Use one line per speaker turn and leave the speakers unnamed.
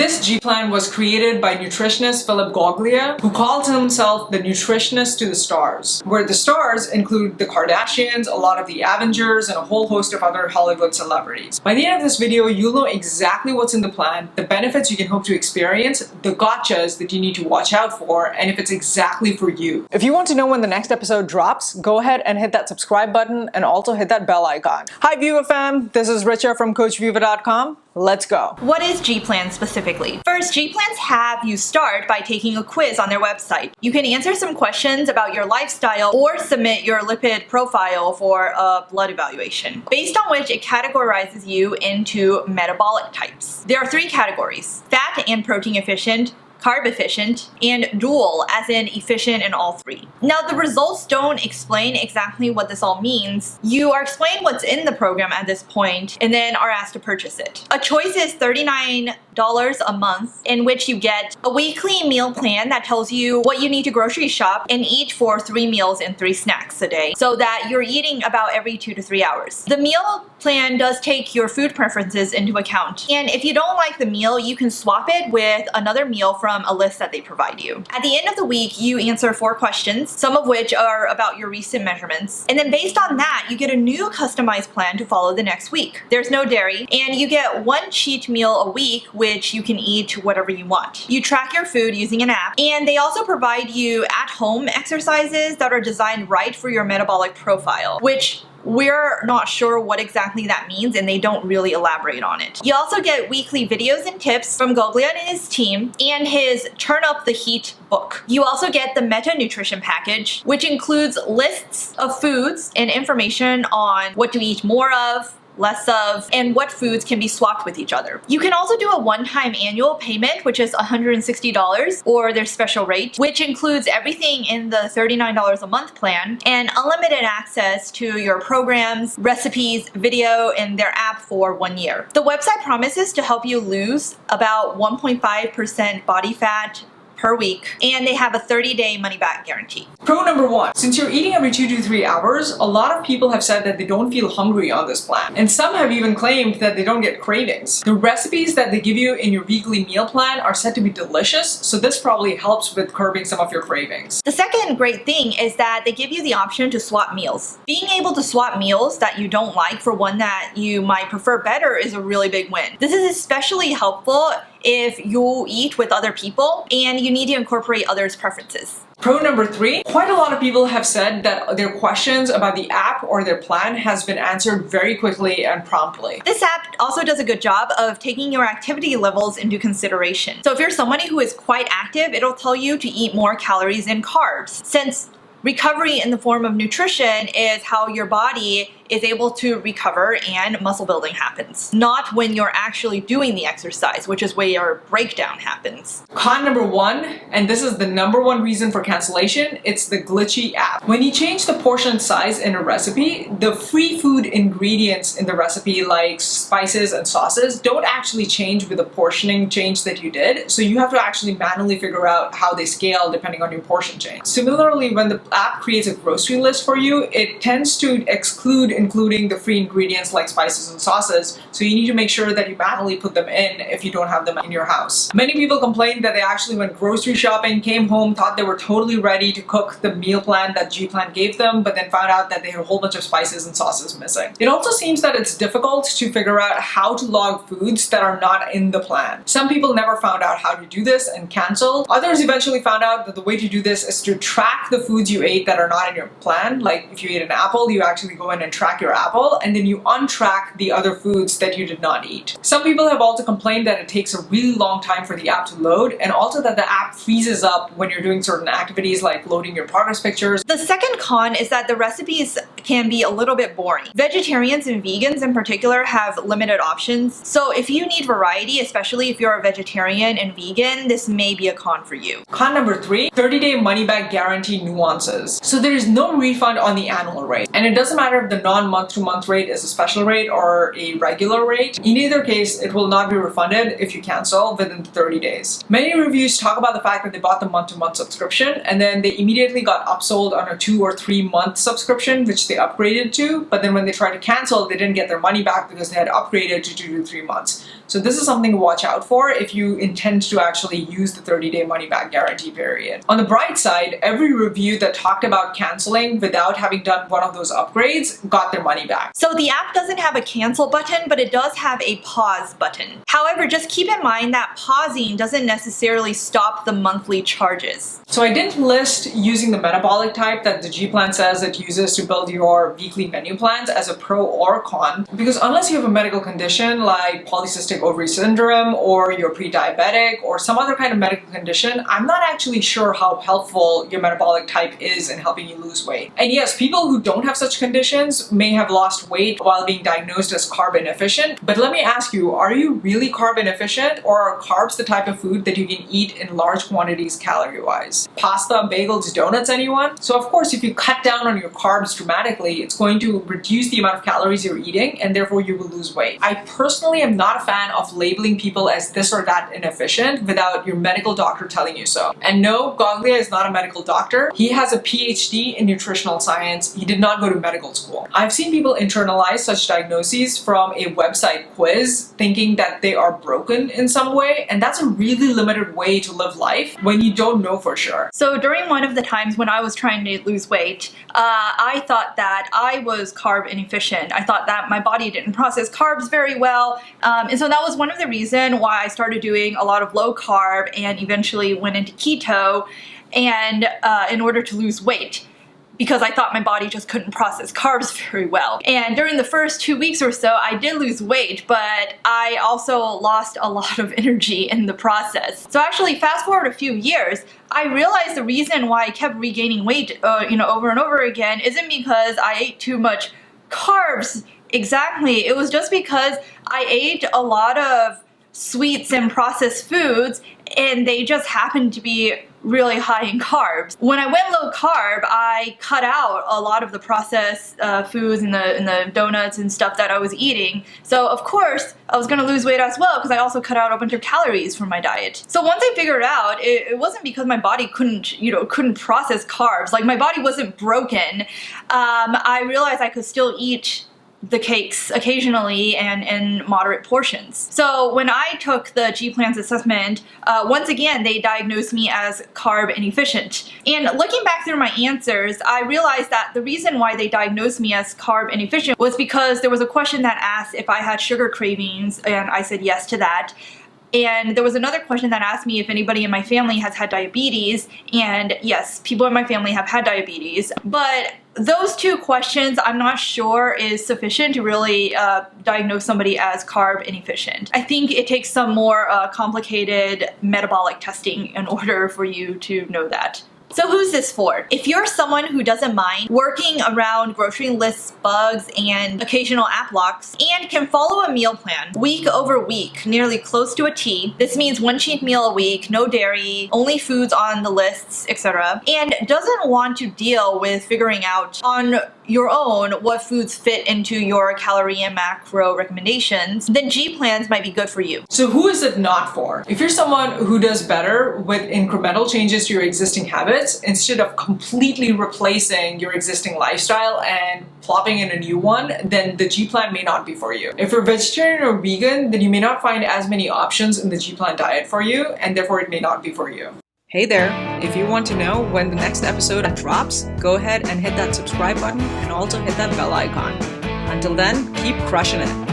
This G-Plan was created by nutritionist Goglia, who calls himself the Nutritionist to the stars, where the stars include the Kardashians, a lot of the Avengers, and a whole host of other Hollywood celebrities. By the end of this video, you'll know exactly what's in the plan, the benefits you can hope to experience, the gotchas that you need to watch out for, and if it's exactly for you. If you want to know when the next episode drops, go ahead and hit that subscribe button and also hit that bell icon. Hi Viva fam, this is Richa from CoachViva.com. Let's go.
What is G-Plan specifically? First, G-Plans have you start by taking a quiz on their website. You can answer some questions about your lifestyle or submit your lipid profile for a blood evaluation, based on which it categorizes you into metabolic types. There are 3 categories: fat and protein efficient, carb efficient, and dual, as in efficient in all 3. Now, the results don't explain exactly what this all means. You are explained what's in the program at this point and then are asked to purchase it. A choice is $39 a month, in which you get a weekly meal plan that tells you what you need to grocery shop and eat for 3 meals and 3 snacks a day, so that you're eating about every 2 to 3 hours. The meal plan does take your food preferences into account, and if you don't like the meal, you can swap it with another meal from a list that they provide you. At the end of the week, you answer 4 questions, some of which are about your recent measurements, and then based on that, you get a new customized plan to follow the next week. There's no dairy, and you get 1 cheat meal a week, which you can eat whatever you want. You track your food using an app, and they also provide you at-home exercises that are designed right for your metabolic profile, which we're not sure what exactly that means, and they don't really elaborate on it. You also get weekly videos and tips from Goglia and his team, and his Turn Up the Heat book. You also get the Meta Nutrition package, which includes lists of foods and information on what to eat more of, less of, and what foods can be swapped with each other. You can also do a one-time annual payment, which is $160, or their special rate, which includes everything in the $39 a month plan and unlimited access to your programs, recipes, video, and their app for 1 year. The website promises to help you lose about 1.5% body fat per week, and they have a 30-day money-back guarantee.
Pro number 1. Since you're eating every 2 to 3 hours, a lot of people have said that they don't feel hungry on this plan. And some have even claimed that they don't get cravings. The recipes that they give you in your weekly meal plan are said to be delicious, so this probably helps with curbing some of your cravings.
The second great thing is that they give you the option to swap meals. Being able to swap meals that you don't like for one that you might prefer better is a really big win. This is especially helpful if you eat with other people and you need to incorporate others' preferences.
Pro number 3, quite a lot of people have said that their questions about the app or their plan has been answered very quickly and promptly.
This app also does a good job of taking your activity levels into consideration. So if you're somebody who is quite active, it'll tell you to eat more calories and carbs, since recovery in the form of nutrition is how your body is able to recover and muscle building happens, not when you're actually doing the exercise, which is where your breakdown happens.
Con number 1, and this is the number 1 reason for cancellation, it's the glitchy app. When you change the portion size in a recipe, the free food ingredients in the recipe, like spices and sauces, don't actually change with the portioning change that you did, so you have to actually manually figure out how they scale depending on your portion change. Similarly, when the app creates a grocery list for you, it tends to exclude including the free ingredients like spices and sauces, so you need to make sure that you manually put them in if you don't have them in your house. Many people complained that they actually went grocery shopping, came home, thought they were totally ready to cook the meal plan that G-Plan gave them, but then found out that they had a whole bunch of spices and sauces missing. It also seems that it's difficult to figure out how to log foods that are not in the plan. Some people never found out how to do this and canceled. Others eventually found out that the way to do this is to track the foods you ate that are not in your plan. Like if you ate an apple, you actually go in and track your apple, and then you untrack the other foods that you did not eat. Some people have also complained that it takes a really long time for the app to load, and also that the app freezes up when you're doing certain activities like loading your progress pictures.
The second con is that the recipes can be a little bit boring. Vegetarians and vegans in particular have limited options, so if you need variety, especially if you're a vegetarian and vegan, this may be a con for you.
Con number 3, 30-day money-back guarantee nuances. So there is no refund on the annual rate, and it doesn't matter if the non-month-to-month rate is a special rate or a regular rate. In either case, it will not be refunded if you cancel within 30 days. Many reviews talk about the fact that they bought the month-to-month subscription and then they immediately got upsold on a 2 or 3 month subscription, which they upgraded to, but then when they tried to cancel, they didn't get their money back because they had upgraded to 2 to 3 months. So this is something to watch out for if you intend to actually use the 30-day money-back guarantee period. On the bright side, every review that talked about canceling without having done one of those upgrades got their money back.
So the app doesn't have a cancel button, but it does have a pause button. However, just keep in mind that pausing doesn't necessarily stop the monthly charges.
So I didn't list using the Metabolic Type that the G-Plan says it uses to build your weekly menu plans as a pro or con, because unless you have a medical condition like polycystic ovary syndrome or you're pre-diabetic or some other kind of medical condition, I'm not actually sure how helpful your Metabolic Type is in helping you lose weight. And yes, people who don't have such conditions may have lost weight while being diagnosed as carb inefficient, but let me ask you, are you really carb inefficient, or are carbs the type of food that you can eat in large quantities calorie-wise? Pasta, bagels, donuts, anyone? So of course, if you cut down on your carbs dramatically, it's going to reduce the amount of calories you're eating, and therefore you will lose weight. I personally am not a fan of labeling people as this or that inefficient without your medical doctor telling you so. And no, Goglia is not a medical doctor. He has a PhD in nutritional science. He did not go to medical school. I've seen people internalize such diagnoses from a website quiz thinking that they are broken in some way, and that's a really limited way to live life when you don't know for sure.
So during one of the times when I was trying to lose weight, I thought that I was carb inefficient. I thought that my body didn't process carbs very well, and so that was one of the reasons why I started doing a lot of low carb and eventually went into keto, and in order to lose weight, because I thought my body just couldn't process carbs very well. And during the first 2 weeks or so, I did lose weight, but I also lost a lot of energy in the process. So actually, fast forward a few years, I realized the reason why I kept regaining weight, over and over again, isn't because I ate too much carbs. Exactly. It was just because I ate a lot of sweets and processed foods, and they just happened to be really high in carbs. When I went low carb, I cut out a lot of the processed foods and the donuts and stuff that I was eating. So of course, I was gonna lose weight as well because I also cut out a bunch of calories from my diet. So once I figured out, it wasn't because my body couldn't process carbs. Like, my body wasn't broken. I realized I could still eat the cakes occasionally and in moderate portions. So when I took the G-Plan's assessment, once again, they diagnosed me as carb inefficient. And looking back through my answers, I realized that the reason why they diagnosed me as carb inefficient was because there was a question that asked if I had sugar cravings, and I said yes to that. And there was another question that asked me if anybody in my family has had diabetes, and yes, people in my family have had diabetes. But those two questions, I'm not sure is sufficient to really diagnose somebody as carb inefficient. I think it takes some more complicated metabolic testing in order for you to know that. So who's this for? If you're someone who doesn't mind working around grocery lists, bugs, and occasional app locks, and can follow a meal plan week over week, nearly close to a T. This means one cheat meal a week, no dairy, only foods on the lists, etc. And doesn't want to deal with figuring out on your own what foods fit into your calorie and macro recommendations, then G-Plans might be good for you.
So who is it not for? If you're someone who does better with incremental changes to your existing habits instead of completely replacing your existing lifestyle and plopping in a new one, then the G-Plan may not be for you. If you're vegetarian or vegan, then you may not find as many options in the G-Plan diet for you, and therefore it may not be for you. Hey there! If you want to know when the next episode drops, go ahead and hit that subscribe button and also hit that bell icon. Until then, keep crushing it.